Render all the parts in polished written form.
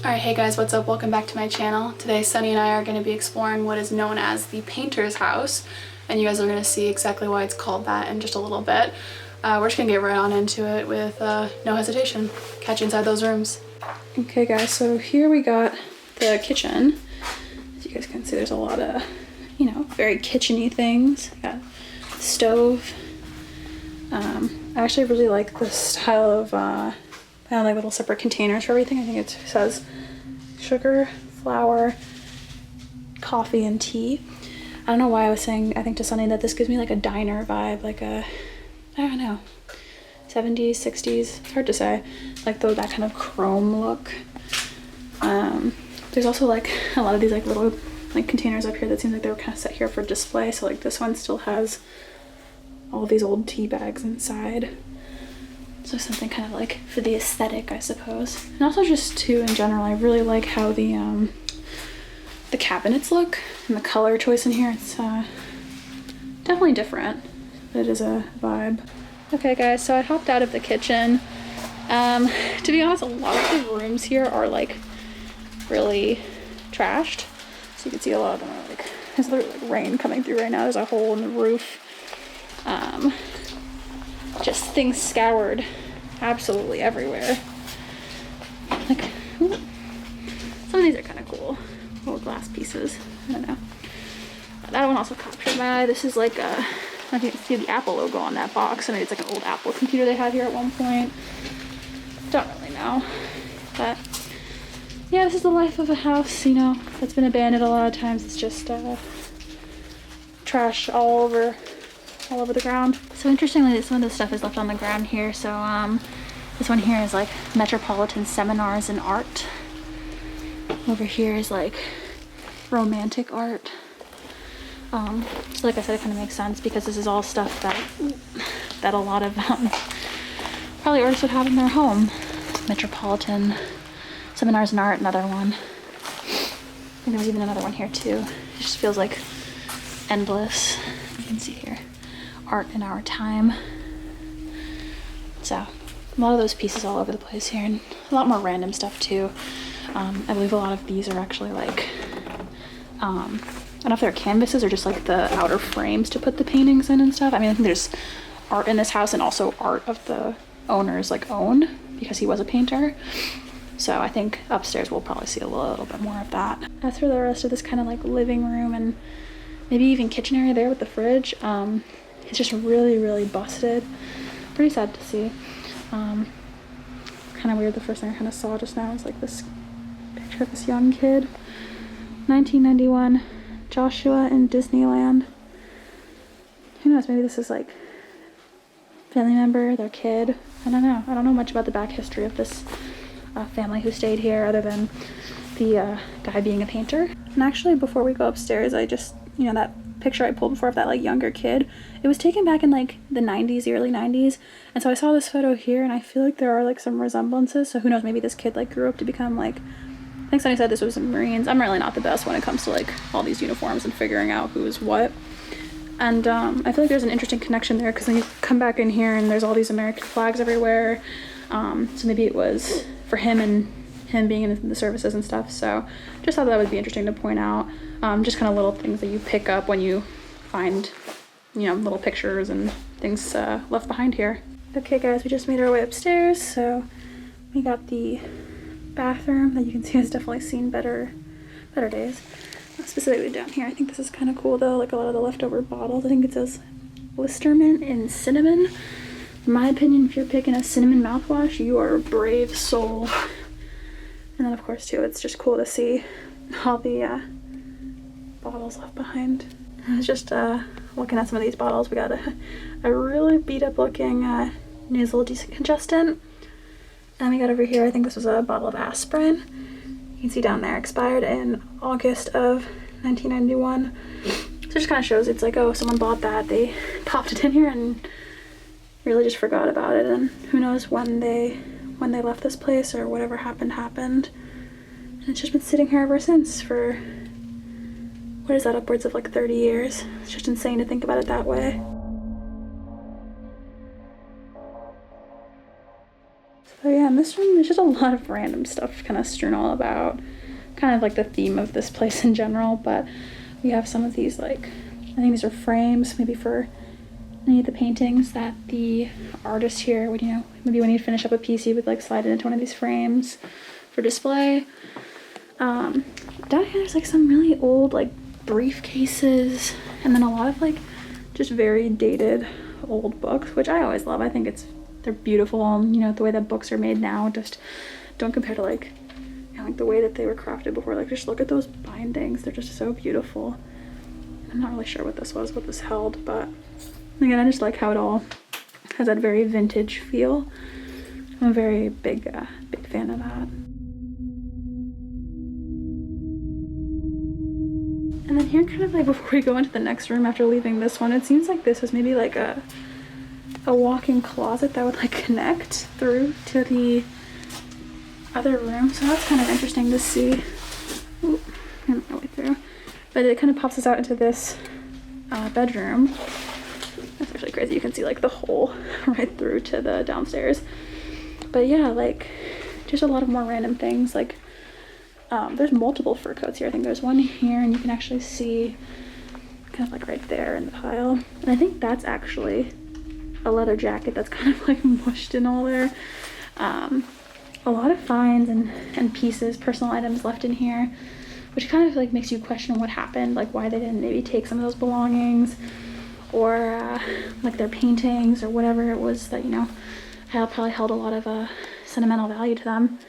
Alright, hey guys, what's up? Welcome back to my channel. Today Sonny and I are going to be exploring what is known as the painter's house, and you guys are going to see exactly why it's called that in just a little bit. We're just going to get right on into it with no hesitation. Catch you inside those rooms. Okay guys, so here we got the kitchen. As you guys can see, there's a lot of, you know, very kitchen-y things. Got the stove. I actually really like this style of kind of like little separate containers for everything. I think it says sugar, flour, coffee, and tea. I don't know why I was saying, I think to Sonny, that this gives me like a diner vibe, like a, I don't know, 70s, 60s, it's hard to say, like that kind of chrome look. There's also like a lot of these like little like containers up here that seems like they were kind of set here for display. So like this one still has all these old tea bags inside. So something kind of like for the aesthetic, I suppose. And also just too, in general, I really like how the cabinets look and the color choice in here. It's definitely different, but it is a vibe. Okay guys, so I hopped out of the kitchen. To be honest, a lot of the rooms here are like really trashed. So you can see a lot of them are like, there's literally like rain coming through right now. There's a hole in the roof. Just things scoured absolutely everywhere. Like, ooh, some of these are kind of cool. Little glass pieces. I don't know. That one also captured my eye. This is like a, I don't know if you can see the Apple logo on that box. I mean, it's like an old Apple computer they had here at one point. Don't really know. But yeah, this is the life of a house, you know, that's been abandoned a lot of times. It's just trash all over the ground. So interestingly, some of this stuff is left on the ground here. So this one here is like Metropolitan Seminars in Art. Over here is like romantic art. So like I said, it kind of makes sense because this is all stuff that a lot of probably artists would have in their home. Metropolitan Seminars in Art, another one. And there was even another one here too. It just feels like endless. You can see here. Art in Our Time. So a lot of those pieces all over the place here, and a lot more random stuff too. I believe a lot of these are actually like I don't know if they're canvases or just like the outer frames to put the paintings in and stuff. I mean, I think there's art in this house and also art of the owner's like owned because he was a painter. So I think upstairs we'll probably see a little bit more of that. As for the rest of this kind of like living room and maybe even kitchen area there with the fridge, it's just really busted. Pretty sad to see. Kind of weird. The first thing I kind of saw just now was like this picture of this young kid. 1991, Joshua in Disneyland. Who knows? Maybe this is like family member, their kid. I don't know. I don't know much about the back history of this family who stayed here other than the guy being a painter. And actually, before we go upstairs, I just, you know, that picture I pulled before of that like younger kid, it was taken back in like the 90s, the early 90s, and so I saw this photo here and I feel like there are like some resemblances. So who knows, maybe this kid like grew up to become like, I think Sonny said this was the Marines. I'm really not the best when it comes to like all these uniforms and figuring out who is what, and I feel like there's an interesting connection there because then you come back in here and there's all these American flags everywhere. So maybe it was for him and him being in the services and stuff. So just thought that would be interesting to point out. Just kind of little things that you pick up when you find, you know, little pictures and things left behind here. Okay guys, we just made our way upstairs. So we got the bathroom that you can see has definitely seen better days. Specifically down here, I think this is kind of cool though, like a lot of the leftover bottles. I think it says Listerman and cinnamon. In my opinion, if you're picking a cinnamon mouthwash, you are a brave soul. And then of course too, it's just cool to see all the bottles left behind. I was just looking at some of these bottles. We got a really beat up looking nasal decongestant. And we got over here, I think this was a bottle of aspirin. You can see down there, expired in August of 1991. So it just kind of shows it's like, oh, someone bought that, they popped it in here and really just forgot about it. And who knows when they left this place or whatever happened. And it's just been sitting here ever since for, what is that, upwards of like 30 years. It's just insane to think about it that way. So yeah, in this room, there's just a lot of random stuff kind of strewn all about. Kind of like the theme of this place in general, but we have some of these, like, I think these are frames, maybe for any of the paintings that the artist here would, you know, maybe when he'd finish up a piece, he would like slide it into one of these frames for display. Down here there's like some really old like briefcases, and then a lot of like just very dated old books, which I always love. I think they're beautiful, and you know, the way that books are made now just don't compare to like, you know, like the way that they were crafted before. Like, just look at those bindings, they're just so beautiful. I'm not really sure what this held, but again, I just like how it all has that very vintage feel. I'm a very big fan of that. And then here, kind of like before we go into the next room after leaving this one, it seems like this was maybe like a walk-in closet that would like connect through to the other room. So that's kind of interesting to see. Ooh, I'm my way through. But it kind of pops us out into this bedroom. That's actually crazy. You can see like the hole right through to the downstairs. But yeah, like just a lot of more random things. Like there's multiple fur coats here. I think there's one here, and you can actually see kind of like right there in the pile. And I think that's actually a leather jacket that's kind of like mushed in all there. A lot of finds and pieces, personal items left in here, which kind of like makes you question what happened, like why they didn't maybe take some of those belongings, or like their paintings or whatever it was that, you know, probably held a lot of sentimental value to them.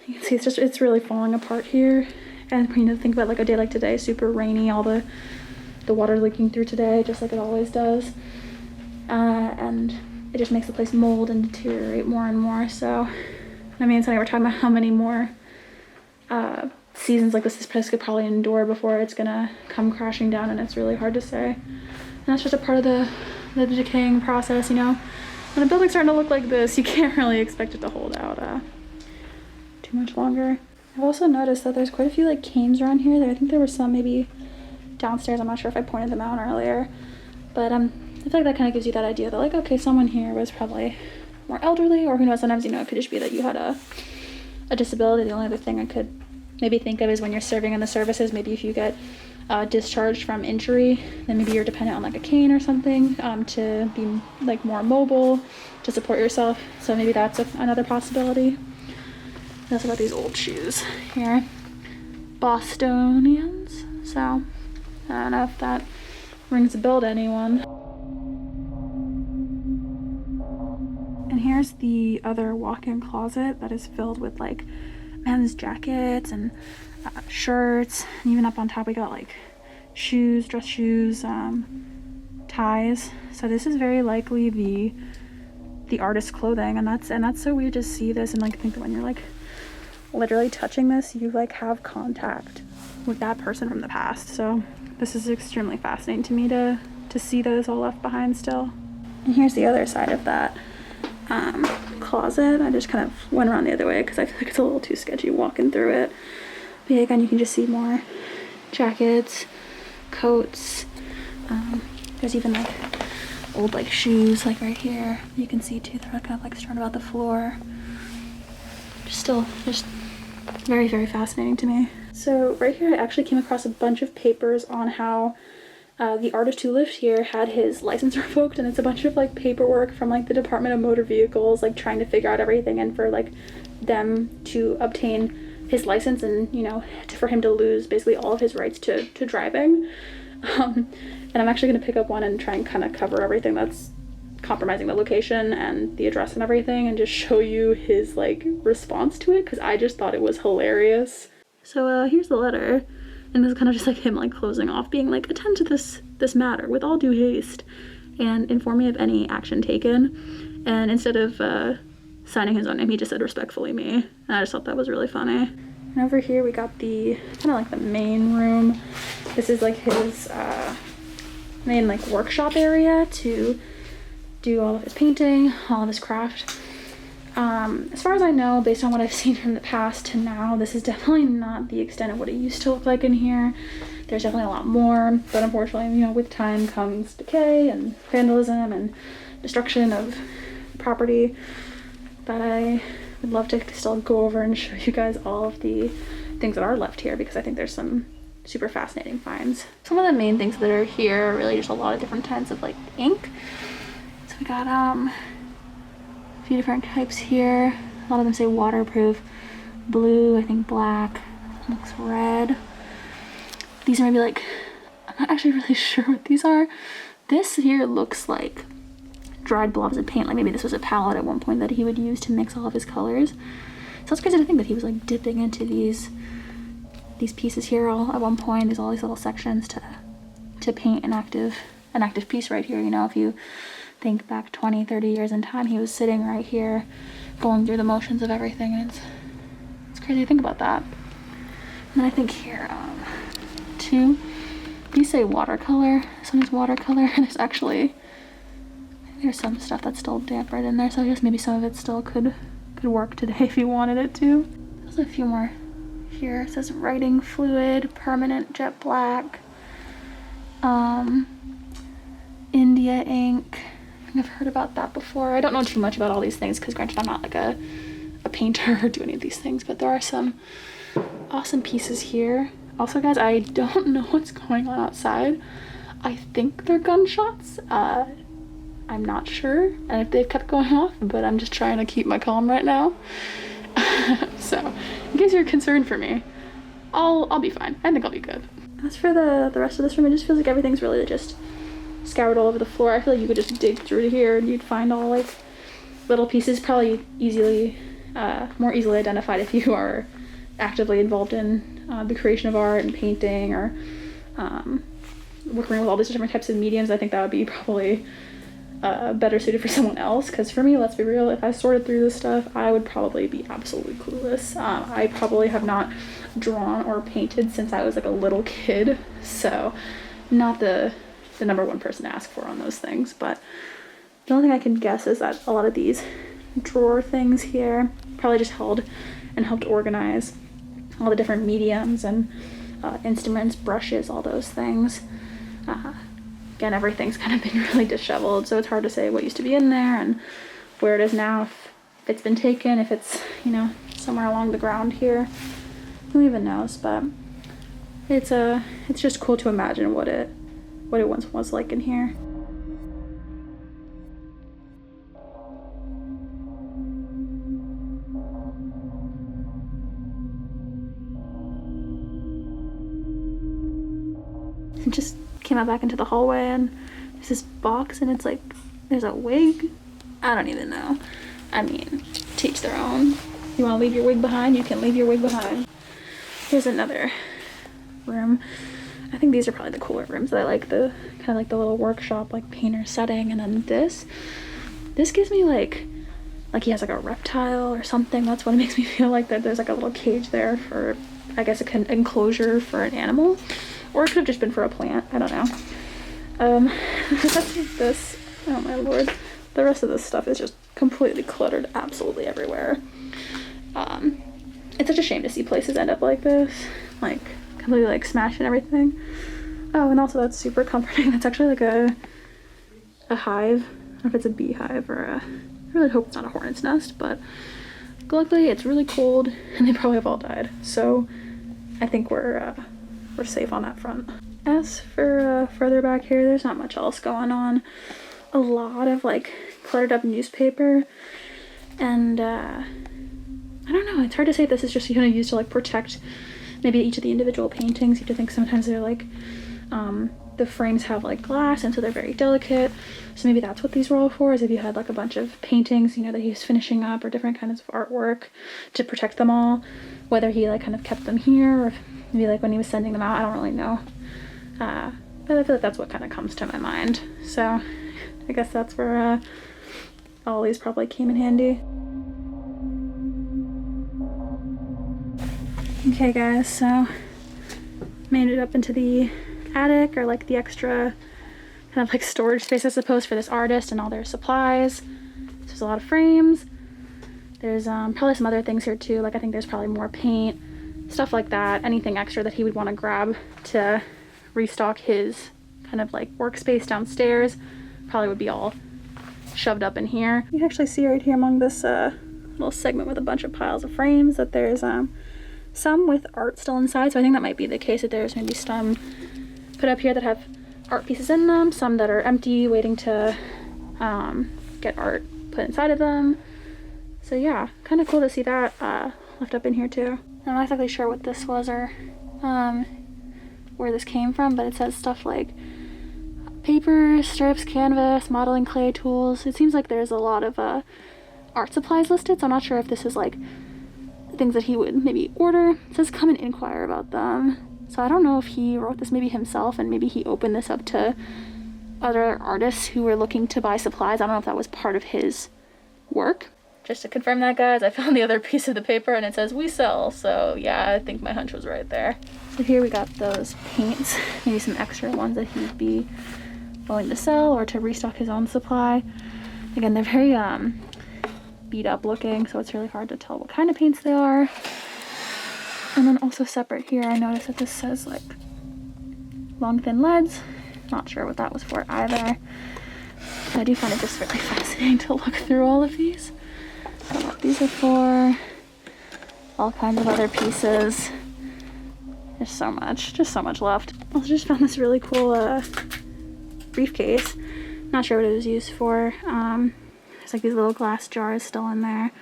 You can see it's really falling apart here. And when you think about like a day like today, super rainy, all the water leaking through today, just like it always does. And it just makes the place mold and deteriorate more and more. So, I mean, Sonny, we're talking about how many more seasons like this place could probably endure before it's gonna come crashing down, and it's really hard to say. And that's just a part of the decaying process, you know. When a building's starting to look like this, you can't really expect it to hold out too much longer. I've also noticed that there's quite a few like canes around here. I think there were some maybe downstairs. I'm not sure if I pointed them out earlier, but I feel like that kind of gives you that idea that like, okay, someone here was probably more elderly, or who knows, sometimes, you know, it could just be that you had a disability. The only other thing I could maybe think of is when you're serving in the services, maybe if you get discharged from injury, then maybe you're dependent on like a cane or something to be like more mobile, to support yourself. So maybe that's another possibility. I also got these old shoes here, Bostonians. So I don't know if that rings a bell to anyone. And here's the other walk-in closet that is filled with like men's jackets and shirts, and even up on top we got like shoes, dress shoes, ties. So this is very likely the artist's clothing, and that's so weird to see this and like think that when you're like literally touching this, you like have contact with that person from the past. So this is extremely fascinating to me to see that it's all left behind still. And here's the other side of that closet. I just kind of went around the other way because I feel like it's a little too sketchy walking through it. But yeah, again, you can just see more jackets, coats. There's even like old like shoes like right here. You can see too, they're kind of like strewn about the floor. Just very, very fascinating to me. So right here I actually came across a bunch of papers on how the artist who lived here had his license revoked, and it's a bunch of like paperwork from like the Department of Motor Vehicles, like trying to figure out everything, and for like them to obtain his license, and you know, for him to lose basically all of his rights to driving. And I'm actually going to pick up one and try and kind of cover everything that's compromising the location and the address and everything, and just show you his like response to it, because I just thought it was hilarious. So here's the letter. And this is kind of just like him like closing off, being like, attend to this matter with all due haste and inform me of any action taken. And instead of signing his own name, he just said respectfully me. And I just thought that was really funny. And over here we got the kind of like the main room. This is like his main like workshop area to do all of his painting, all of his craft. As far as I know, based on what I've seen from the past to now, this is definitely not the extent of what it used to look like in here. There's definitely a lot more, but unfortunately, you know, with time comes decay and vandalism and destruction of property. But I I'd love to still go over and show you guys all of the things that are left here, because I think there's some super fascinating finds. Some of the main things that are here are really just a lot of different kinds of like ink. So we got a few different types here. A lot of them say waterproof. Blue, I think black, looks red. These are maybe like, I'm not actually really sure what these are. This here looks like dried blobs of paint, like maybe this was a palette at one point that he would use to mix all of his colors. So it's crazy to think that he was like dipping into these pieces here all at one point. There's all these little sections to paint an active piece right here. You know, if you think back 20, 30 years in time, he was sitting right here going through the motions of everything, and it's crazy to think about that. And then I think here, two, these say watercolor. This one is watercolor, and there's some stuff that's still damp right in there, so I guess maybe some of it still could work today if you wanted it to. There's a few more here. It says writing fluid, permanent jet black, India ink. I think I've heard about that before. I don't know too much about all these things because granted I'm not like a painter or do any of these things, but there are some awesome pieces here. Also guys, I don't know what's going on outside. I think they're gunshots. I'm not sure, and if they've kept going off, but I'm just trying to keep my calm right now. So, in case you're concerned for me, I'll be fine. I think I'll be good. As for the rest of this room, it just feels like everything's really just scoured all over the floor. I feel like you could just dig through here and you'd find all like little pieces, probably more easily identified if you are actively involved in the creation of art and painting, or working with all these different types of mediums. I think that would be probably better suited for someone else, because for me, let's be real, if I sorted through this stuff, I would probably be absolutely clueless. I probably have not drawn or painted since I was like a little kid, so not the number one person to ask for on those things. But the only thing I can guess is that a lot of these drawer things here probably just held and helped organize all the different mediums and instruments, brushes, all those things. Again, everything's kind of been really disheveled, so it's hard to say what used to be in there and where it is now, if it's been taken, if it's, you know, somewhere along the ground here. Who even knows? But it's just cool to imagine what it once was like in here. It just came out back into the hallway, and there's this box, and it's like there's a wig. I don't even know. I mean, to each their own. You want to leave your wig behind, you can leave your wig behind. Here's another room. I think these are probably the cooler rooms that I like, the kind of like the little workshop, like painter setting. And then this gives me like he has like a reptile or something. That's what it makes me feel like, that there's like a little cage there for, I guess, an enclosure for an animal. Or it could have just been for a plant. I don't know. The rest of this, oh my lord. The rest of this stuff is just completely cluttered absolutely everywhere. It's such a shame to see places end up like this. Like, completely like smashed and everything. Oh, and also that's super comforting. That's actually like a hive. I don't know if it's a beehive or I really hope it's not a hornet's nest, but luckily it's really cold and they probably have all died. So I think we're safe on that front. As for further back here, there's not much else going on. A lot of like cluttered up newspaper, and I don't know, it's hard to say if this is just, you know, used to like protect maybe each of the individual paintings. You have to think sometimes they're like the frames have like glass, and so they're very delicate, so maybe that's what these were all for, is if you had like a bunch of paintings, you know, that he was finishing up, or different kinds of artwork to protect them all, whether he like kind of kept them here or if maybe like when he was sending them out, I don't really know. But I feel like that's what kind of comes to my mind. So I guess that's where all these probably came in handy. Okay guys, so made it up into the attic, or like the extra kind of like storage space, I suppose, for this artist and all their supplies. There's a lot of frames. There's probably some other things here too, like I think there's probably more paint, stuff like that, anything extra that he would want to grab to restock his kind of like workspace downstairs probably would be all shoved up in here. You can actually see right here among this little segment with a bunch of piles of frames that there's some with art still inside. So I think that might be the case, that there's maybe some put up here that have art pieces in them, some that are empty waiting to get art put inside of them. So yeah, kind of cool to see that left up in here too. I'm not exactly sure what this was or where this came from, but it says stuff like paper, strips, canvas, modeling clay tools. It seems like there's a lot of art supplies listed, so I'm not sure if this is like things that he would maybe order. It says come and inquire about them. So I don't know if he wrote this maybe himself and maybe he opened this up to other artists who were looking to buy supplies. I don't know if that was part of his work. Just to confirm that, guys, I found the other piece of the paper and it says we sell. So yeah, I think my hunch was right there. So here we got those paints, maybe some extra ones that he'd be willing to sell or to restock his own supply. Again, they're very beat up looking, so it's really hard to tell what kind of paints they are. And then also separate here, I noticed that this says like long thin leads. Not sure what that was for either. I do find it just really fascinating to look through all of these. I don't know what these are for. All kinds of other pieces. There's so much left. Also just found this really cool briefcase. Not sure what it was used for. There's like these little glass jars still in there.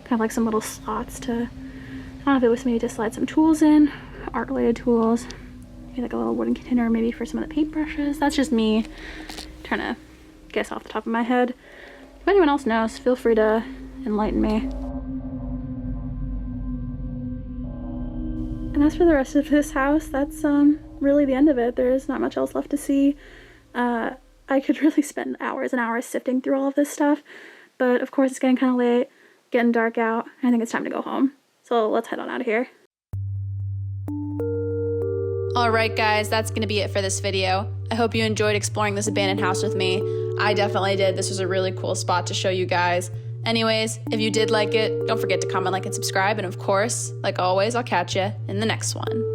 Kind of like some little slots to, I don't know if it was maybe to slide some tools in, art related tools. Maybe like a little wooden container maybe for some of the paintbrushes. That's just me trying to guess off the top of my head. If anyone else knows, feel free to enlighten me. And as for the rest of this house, that's really the end of it. There's not much else left to see. I could really spend hours and hours sifting through all of this stuff, but of course it's getting kind of late, getting dark out, and I think it's time to go home. So let's head on out of here. Alright guys, that's going to be it for this video. I hope you enjoyed exploring this abandoned house with me. I definitely did. This was a really cool spot to show you guys. Anyways, if you did like it, don't forget to comment, like, and subscribe, and of course, like always, I'll catch you in the next one.